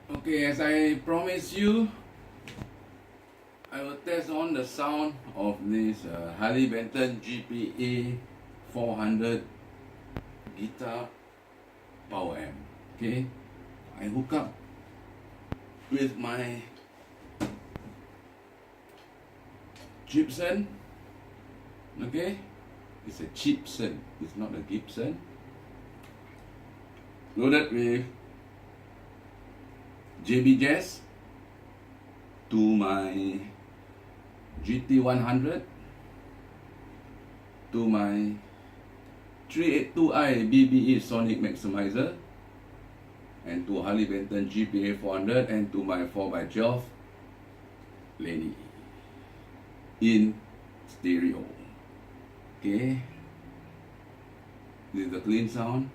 Okay, as I promised you, I will test on the sound of this Harley Benton gpa400 guitar power amp. Okay, I hook up with my Gibson. Okay, it's a Gibson, it's not a Gibson. Loaded with JB Jazz to my GT100 to my 382i BBE Sonic Maximizer and to Harley Benton gpa400 and to my 4x12 Lenny in stereo. Okay, this is the clean sound.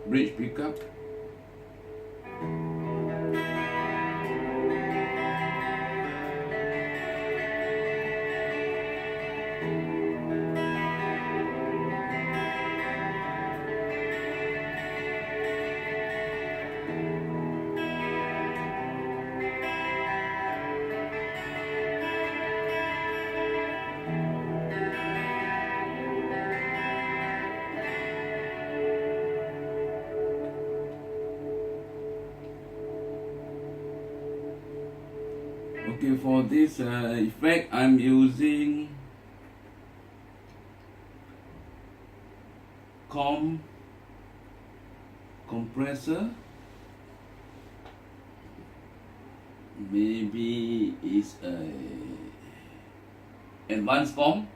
Bridge pickup. Okay, for this effect, I'm using compressor. Maybe it's a advanced comp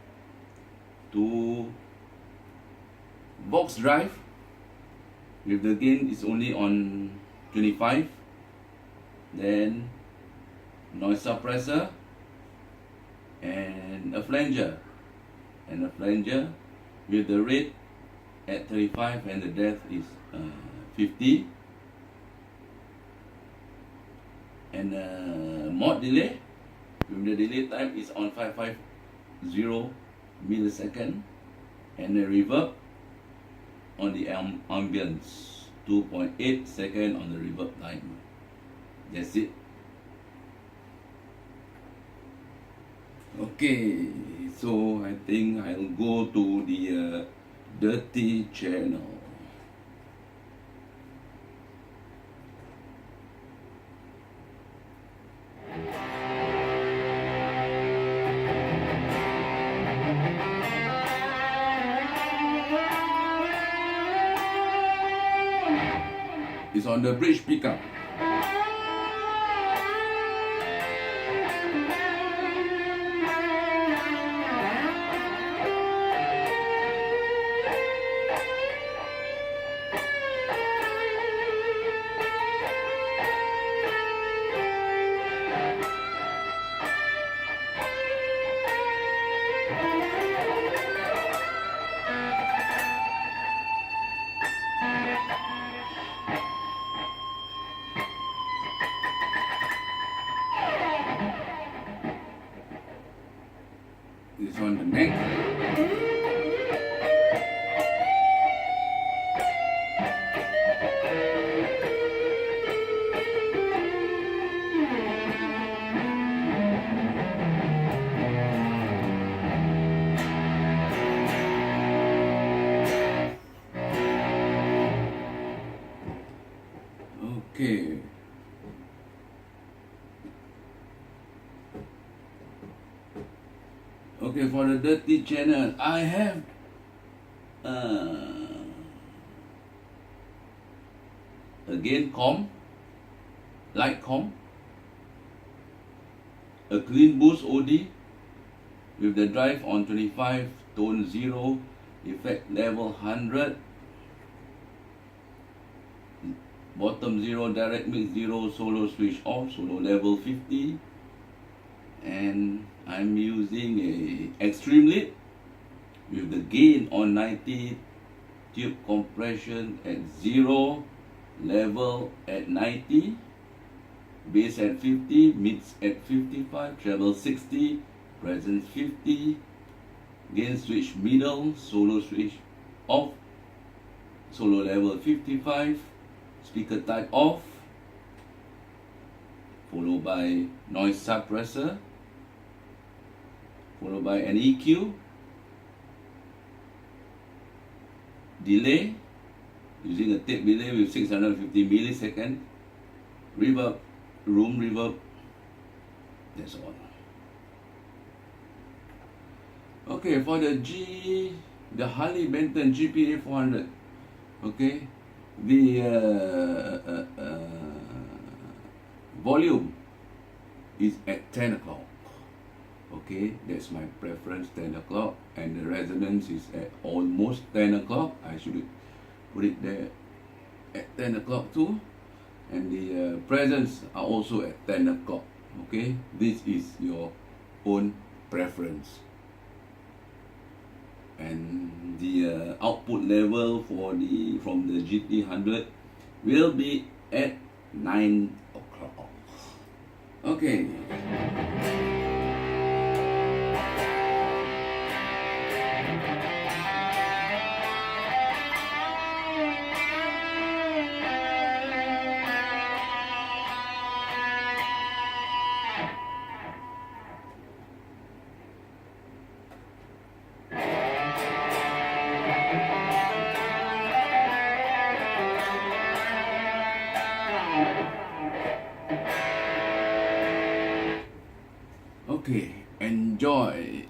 to box drive with the gain is only on 25. Then noise suppressor and a flanger with the rate at 35 and the depth is 50 and mod delay with the delay time is on 550 millisecond and the reverb on the ambience 2.8 second on the reverb time. That's it. Okay, so I think I'll go to the dirty channel. It's on the bridge pickup. It's on the neck. Okay. Okay, for the dirty channel, I have again light a clean boost OD with the drive on 25 tone 0 effect level 100, bottom 0, direct mix 0, solo switch off, solo level 50, and I'm using a extreme lead with the gain on 90, tube compression at 0, level at 90, bass at 50, mids at 55, treble 60, presence 50, gain switch middle, solo switch off, solo level 55, speaker type off, followed by noise suppressor, followed by an EQ, delay, using a tape delay with 650 millisecond, reverb, room reverb, that's all. Okay, for the Harley Benton gpa400, okay, the volume is at 10 o'clock. Okay, that's my preference, 10 o'clock, and the resonance is at almost 10 o'clock. I should put it there at 10 o'clock too. And the presence are also at 10 o'clock. Okay, this is your own preference. And the output level from the GT100 will be at 9 o'clock. Okay. Okay, enjoy.